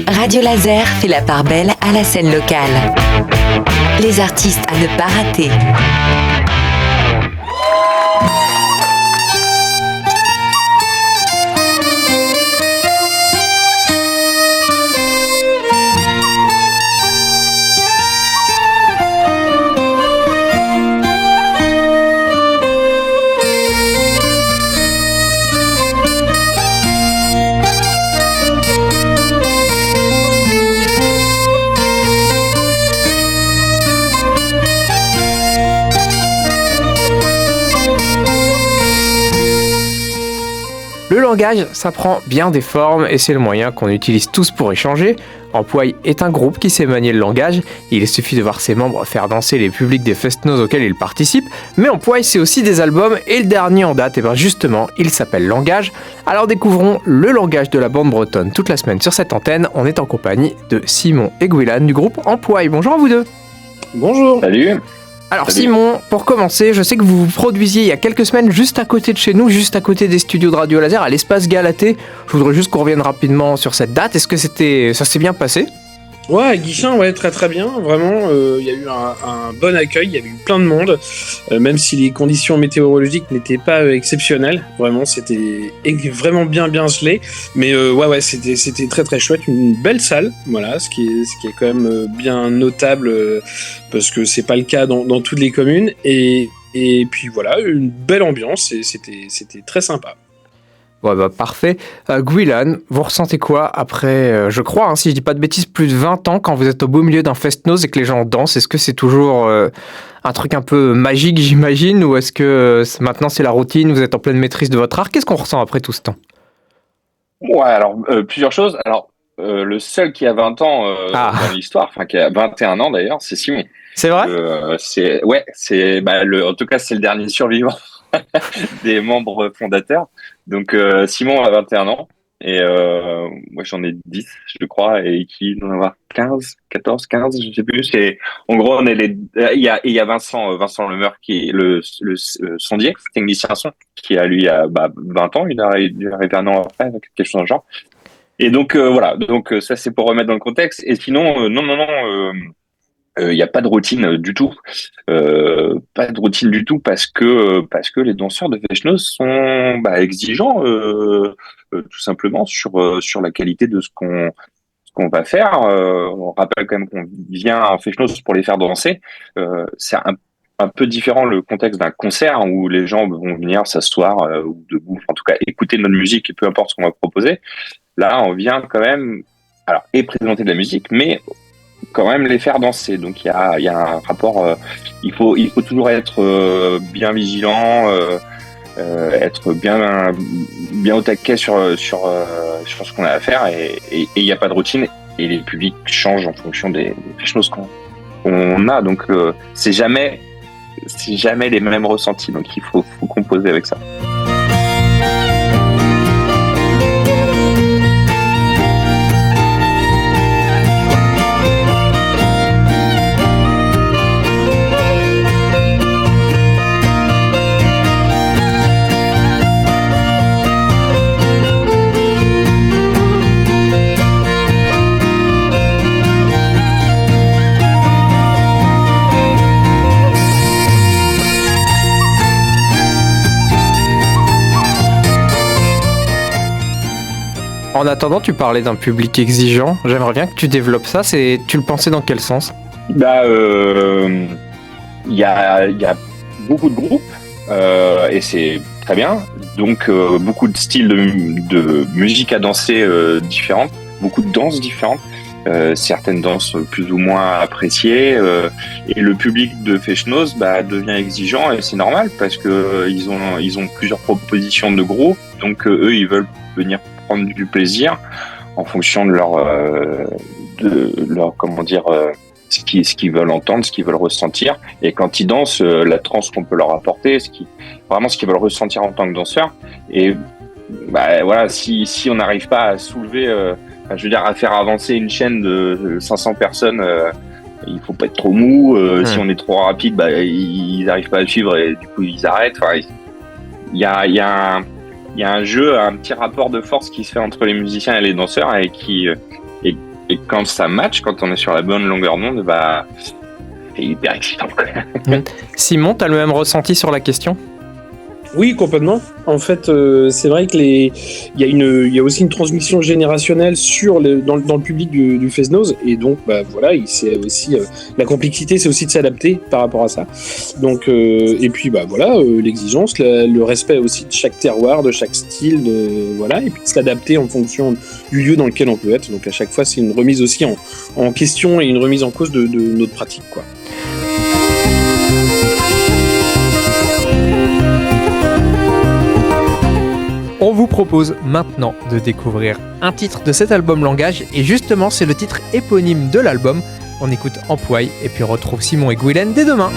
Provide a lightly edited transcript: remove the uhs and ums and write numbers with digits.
Radio Laser fait la part belle à la scène locale. Les artistes à ne pas rater. Le langage, ça prend bien des formes et c'est le moyen qu'on utilise tous pour échanger. Empoigne est un groupe qui sait manier le langage. Il suffit de voir ses membres faire danser les publics des fest-noz auxquels ils participent. Mais Empoigne, c'est aussi des albums et le dernier en date, et bien justement, il s'appelle Langage. Alors découvrons le langage de la bande bretonne toute la semaine sur cette antenne. On est en compagnie de Simon et Gwylan du groupe Empoigne. Bonjour à vous deux. Bonjour. Salut. Alors Simon, pour commencer, je sais que vous vous produisiez il y a quelques semaines juste à côté de chez nous, juste à côté des studios de Radio Laser, à l'espace Galatée. Je voudrais juste qu'on revienne rapidement sur cette date. Est-ce que ça s'est bien passé ? Ouais, à Guichin, ouais, très très bien. Vraiment, il y a eu un bon accueil, il y avait eu plein de monde, même si les conditions météorologiques n'étaient pas exceptionnelles. Vraiment, c'était vraiment bien gelé. Mais ouais, c'était très très chouette, une belle salle, voilà, ce qui est quand même bien notable, parce que c'est pas le cas dans toutes les communes. Et puis voilà, une belle ambiance, et c'était très sympa. Ouais, bah parfait. Gwylan, vous ressentez quoi après, je crois, si je dis pas de bêtises, plus de 20 ans quand vous êtes au beau milieu d'un fest-noz et que les gens dansent? Est-ce que c'est toujours un truc un peu magique, j'imagine, ou est-ce que maintenant c'est la routine, vous êtes en pleine maîtrise de votre art? Qu'est-ce qu'on ressent après tout ce temps? Ouais, alors plusieurs choses. Alors le seul qui a 20 ans dans l'histoire, enfin qui a 21 ans d'ailleurs, c'est Simon. C'est vrai? En tout cas c'est le dernier survivant des membres fondateurs. Donc Simon a 21 ans et moi j'en ai 10 je crois, et qui doit en avoir 14, je sais plus. En gros on est il y a Vincent Lemeur qui est le sondier, technicien son, qui a lui 20 ans, il est arrivé un an après, quelque chose dans le genre. Et donc voilà, donc ça c'est pour remettre dans le contexte. Et sinon il n'y a pas de routine du tout, pas de routine du tout parce que les danseurs de fest-noz sont exigeants, tout simplement sur la qualité de ce qu'on va faire. On rappelle quand même qu'on vient en fest-noz pour les faire danser. C'est un peu différent le contexte d'un concert où les gens vont venir s'asseoir ou debout, en tout cas écouter notre musique et peu importe ce qu'on va proposer. Là, on vient quand même et présenter de la musique, mais quand même les faire danser. Donc il y a un rapport, il faut toujours être bien vigilant, être bien au taquet sur ce qu'on a à faire, et il n'y a pas de routine, et les publics changent en fonction des choses qu'on a. Donc c'est jamais les mêmes ressentis, donc il faut composer avec ça. En attendant, tu parlais d'un public exigeant. J'aimerais bien que tu développes ça. Tu le pensais dans quel sens? Il y a beaucoup de groupes et c'est très bien. Donc beaucoup de styles de musique à danser différentes, beaucoup de danses différentes. Certaines danses plus ou moins appréciées, et le public de fest-noz devient exigeant, et c'est normal parce que ils ont plusieurs propositions de groupes, donc eux ils veulent venir prendre du plaisir en fonction de leur comment dire, ce qu'ils veulent entendre, ce qu'ils veulent ressentir, et quand ils dansent, la transe qu'on peut leur apporter, ce qu'ils veulent ressentir en tant que danseurs. Et voilà, si on n'arrive pas à soulever, à faire avancer une chaîne de 500 personnes, il faut pas être trop mou. Si on est trop rapide, ils n'arrivent pas à suivre et du coup ils arrêtent. Enfin, il y a il y a un jeu, un petit rapport de force qui se fait entre les musiciens et les danseurs et et quand ça match, quand on est sur la bonne longueur d'onde, bah, c'est hyper excitant. Simon, t'as le même ressenti sur la question ? Oui, complètement. En fait, c'est vrai que il y a aussi une transmission générationnelle dans le public du Fest-Noz, et donc, bah voilà, c'est aussi la complexité, c'est aussi de s'adapter par rapport à ça. Donc, et puis, bah voilà, l'exigence, le respect aussi de chaque terroir, de chaque style, voilà, et puis de s'adapter en fonction du lieu dans lequel on peut être. Donc, à chaque fois, c'est une remise aussi en question et une remise en cause de notre pratique, quoi. On vous propose maintenant de découvrir un titre de cet album Langage, et justement c'est le titre éponyme de l'album. On écoute Empouaille et puis on retrouve Simon et Gwylaine dès demain.